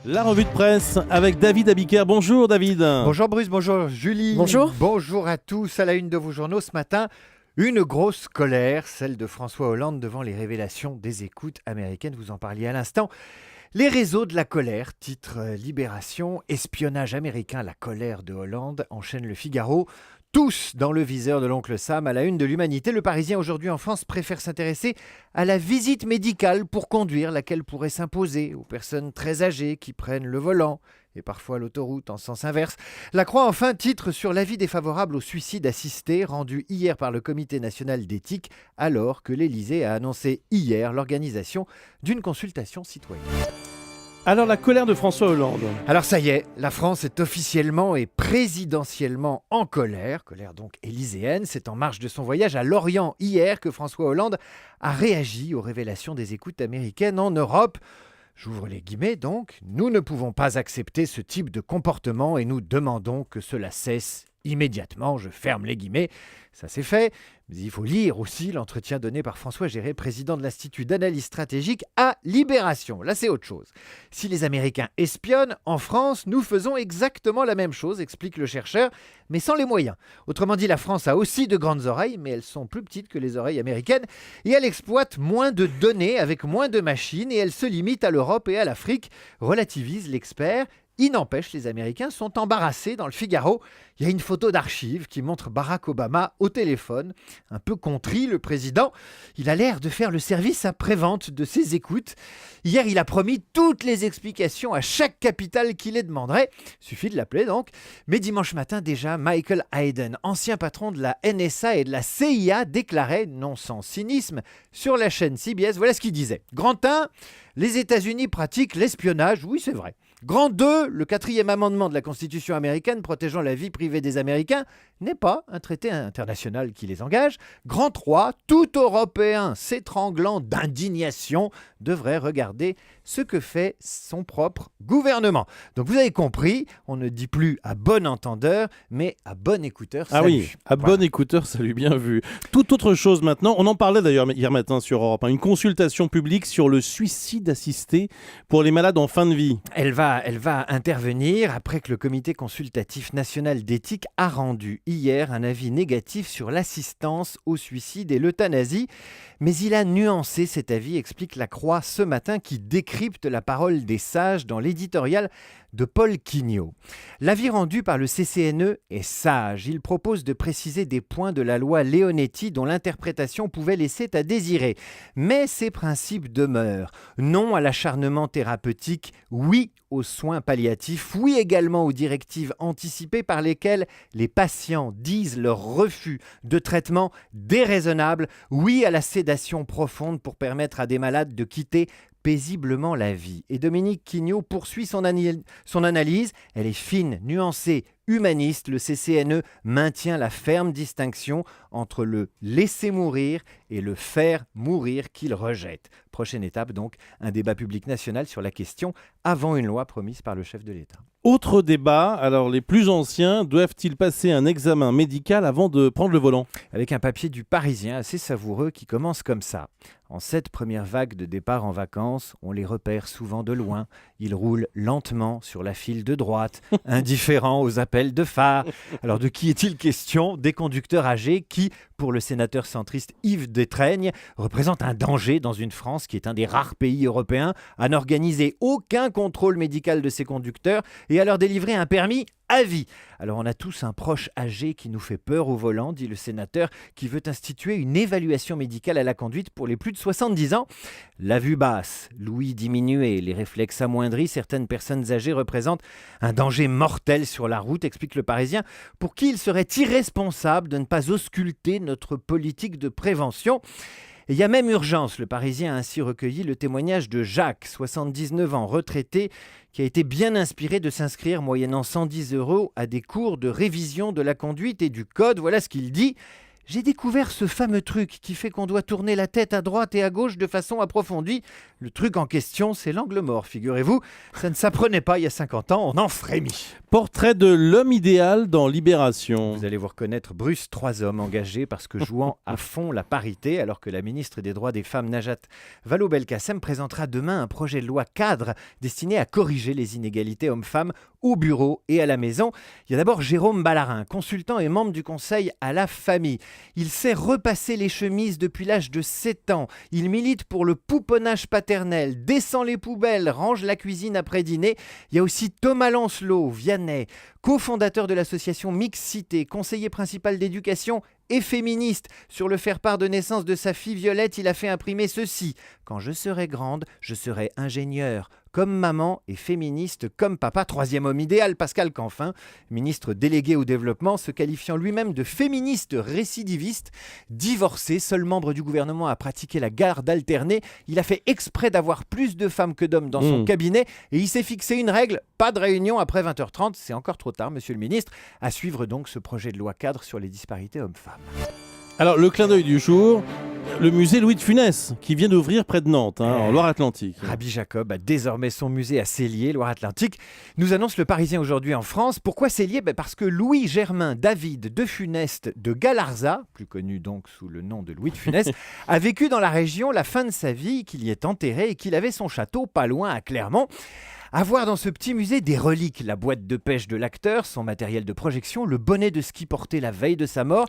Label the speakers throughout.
Speaker 1: La revue de presse avec David Abiker. Bonjour David.
Speaker 2: Bonjour Bruce, bonjour Julie.
Speaker 3: Bonjour.
Speaker 2: Bonjour à tous. À la une de vos journaux ce matin, une grosse colère, celle de François Hollande devant les révélations des écoutes américaines. Vous en parliez à l'instant. Les réseaux de la colère, titre Libération, espionnage américain, la colère de Hollande, enchaîne Le Figaro. Tous dans le viseur de l'oncle Sam. À la une de l'Humanité, le Parisien aujourd'hui en France préfère s'intéresser à la visite médicale pour conduire, laquelle pourrait s'imposer aux personnes très âgées qui prennent le volant et parfois l'autoroute en sens inverse. La Croix enfin titre sur l'avis défavorable au suicide assisté rendu hier par le Comité national d'éthique alors que l'Élysée a annoncé hier l'organisation d'une consultation citoyenne.
Speaker 1: Alors la colère de François Hollande.
Speaker 2: Alors ça y est, la France est officiellement et présidentiellement en colère donc élyséenne. C'est en marge de son voyage à Lorient hier que François Hollande a réagi aux révélations des écoutes américaines en Europe. J'ouvre les guillemets donc, nous ne pouvons pas accepter ce type de comportement et nous demandons que cela cesse immédiatement, je ferme les guillemets. Ça c'est fait, mais il faut lire aussi l'entretien donné par François Géré, président de l'Institut d'analyse stratégique à Libération. Là c'est autre chose. Si les Américains espionnent, en France, nous faisons exactement la même chose, explique le chercheur, mais sans les moyens. Autrement dit, la France a aussi de grandes oreilles, mais elles sont plus petites que les oreilles américaines, et elle exploite moins de données avec moins de machines, et elle se limite à l'Europe et à l'Afrique, relativise l'expert. Il n'empêche, les Américains sont embarrassés. Dans le Figaro, il y a une photo d'archives qui montre Barack Obama au téléphone. Un peu contrit, le président. Il a l'air de faire le service après-vente de ses écoutes. Hier, il a promis toutes les explications à chaque capitale qui les demanderait. Suffit de l'appeler donc. Mais dimanche matin déjà, Michael Hayden, ancien patron de la NSA et de la CIA, déclarait, non sans cynisme, sur la chaîne CBS, voilà ce qu'il disait. Grand 1, les États-Unis pratiquent l'espionnage. Oui, c'est vrai. Grand 2, le 4e amendement de la Constitution américaine protégeant la vie privée des Américains n'est pas un traité international qui les engage. Grand 3, tout Européen s'étranglant d'indignation devrait regarder ce que fait son propre gouvernement. Donc vous avez compris, on ne dit plus à bon entendeur, mais à bon écouteur. Salut.
Speaker 1: Ah oui, à bon écouteur, salut, bien vu. Toute autre chose maintenant, on en parlait d'ailleurs hier matin sur Europe 1, une consultation publique sur le suicide assisté pour les malades en fin de vie.
Speaker 2: Elle va intervenir après que le Comité consultatif national d'éthique a rendu hier un avis négatif sur l'assistance au suicide et l'euthanasie. Mais il a nuancé cet avis, explique La Croix ce matin, qui décrypte la parole des sages dans l'éditorial de Paul Quignot. L'avis rendu par le CCNE est sage. Il propose de préciser des points de la loi Leonetti dont l'interprétation pouvait laisser à désirer. Mais ces principes demeurent. Non à l'acharnement thérapeutique, oui aux soins palliatifs, oui également aux directives anticipées par lesquelles les patients disent leur refus de traitement déraisonnable, oui à la sédation profonde pour permettre à des malades de quitter paisiblement la vie. Et Dominique Quignot poursuit son analyse. Elle est fine, nuancée, humaniste. Le CCNE maintient la ferme distinction entre le laisser mourir et le faire mourir qu'il rejette. Prochaine étape donc, un débat public national sur la question avant une loi promise par le chef de l'État.
Speaker 1: Autre débat, alors les plus anciens doivent-ils passer un examen médical avant de prendre le volant ?
Speaker 2: Avec un papier du Parisien assez savoureux qui commence comme ça. En cette première vague de départ en vacances, on les repère souvent de loin. Ils roulent lentement sur la file de droite, indifférents aux appels de phare. Alors de qui est-il question ? Des conducteurs âgés qui, pour le sénateur centriste Yves Détraigne, représentent un danger dans une France qui est un des rares pays européens à n'organiser aucun contrôle médical de ses conducteurs et à leur délivrer un permis à vie. Alors on a tous un proche âgé qui nous fait peur au volant, dit le sénateur, qui veut instituer une évaluation médicale à la conduite pour les plus de 70 ans. La vue basse, l'ouïe diminuée, les réflexes amoindris, certaines personnes âgées représentent un danger mortel sur la route, explique le Parisien, pour qui il serait irresponsable de ne pas ausculter notre politique de prévention. Et il y a même urgence. Le Parisien a ainsi recueilli le témoignage de Jacques, 79 ans, retraité, qui a été bien inspiré de s'inscrire moyennant 110 € à des cours de révision de la conduite et du code. Voilà ce qu'il dit. j'ai découvert ce fameux truc qui fait qu'on doit tourner la tête à droite et à gauche de façon approfondie. Le truc en question, c'est l'angle mort, figurez-vous. Ça ne s'apprenait pas il y a 50 ans, on en frémit.
Speaker 1: Portrait de l'homme idéal dans Libération.
Speaker 2: Vous allez vous reconnaître Bruce, 3 hommes engagés parce que jouant à fond la parité, alors que la ministre des Droits des Femmes, Najat Vallaud-Belkacem, présentera demain un projet de loi cadre destiné à corriger les inégalités hommes-femmes au bureau et à la maison. Il y a d'abord Jérôme Ballarin, consultant et membre du Conseil à la famille. Il sait repasser les chemises depuis l'âge de 7 ans. Il milite pour le pouponnage paternel, descend les poubelles, range la cuisine après dîner. Il y a aussi Thomas Lancelot, Vianney, cofondateur de l'association Mixité, conseiller principal d'éducation et féministe. Sur le faire-part de naissance de sa fille Violette, il a fait imprimer ceci. « Quand je serai grande, je serai ingénieur, comme maman et féministe comme papa ». 3e homme idéal, Pascal Canfin, ministre délégué au développement, se qualifiant lui-même de féministe récidiviste. Divorcé, seul membre du gouvernement à pratiquer la garde alternée, il a fait exprès d'avoir plus de femmes que d'hommes dans son cabinet et il s'est fixé une règle, pas de réunion après 20h30. C'est encore trop tard, monsieur le ministre. À suivre donc ce projet de loi cadre sur les disparités hommes-femmes.
Speaker 1: Alors, le clin d'œil du jour, le musée Louis de Funès, qui vient d'ouvrir près de Nantes, en Loire-Atlantique.
Speaker 2: Rabbi Jacob a désormais son musée à Célier, Loire-Atlantique. Nous annonce le Parisien aujourd'hui en France. Pourquoi Célier ? Parce que Louis Germain David de Funeste de Galarza, plus connu donc sous le nom de Louis de Funès, a vécu dans la région la fin de sa vie, qu'il y est enterré et qu'il avait son château pas loin à Clermont. À voir dans ce petit musée des reliques, la boîte de pêche de l'acteur, son matériel de projection, le bonnet de ski porté la veille de sa mort.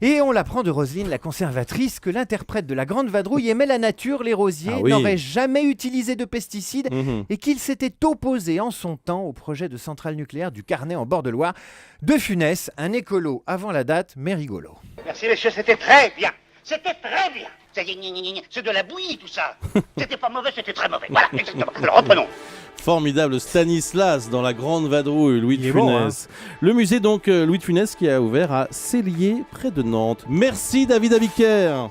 Speaker 2: Et on l'apprend de Roselyne, la conservatrice, que l'interprète de La Grande Vadrouille aimait la nature, les rosiers, n'aurait jamais utilisé de pesticides et qu'il s'était opposé en son temps au projet de centrale nucléaire du Carnet en bord de Loire. De Funès, un écolo avant la date, mais rigolo.
Speaker 3: Merci messieurs, c'était très bien. C'était très bien. C'est de la bouillie tout ça. C'était pas mauvais, c'était très mauvais. Voilà, exactement. Alors reprenons.
Speaker 1: Formidable Stanislas dans La Grande Vadrouille, Louis de Funès. Le musée donc Louis de Funès qui a ouvert à Célier près de Nantes. Merci David Abiker.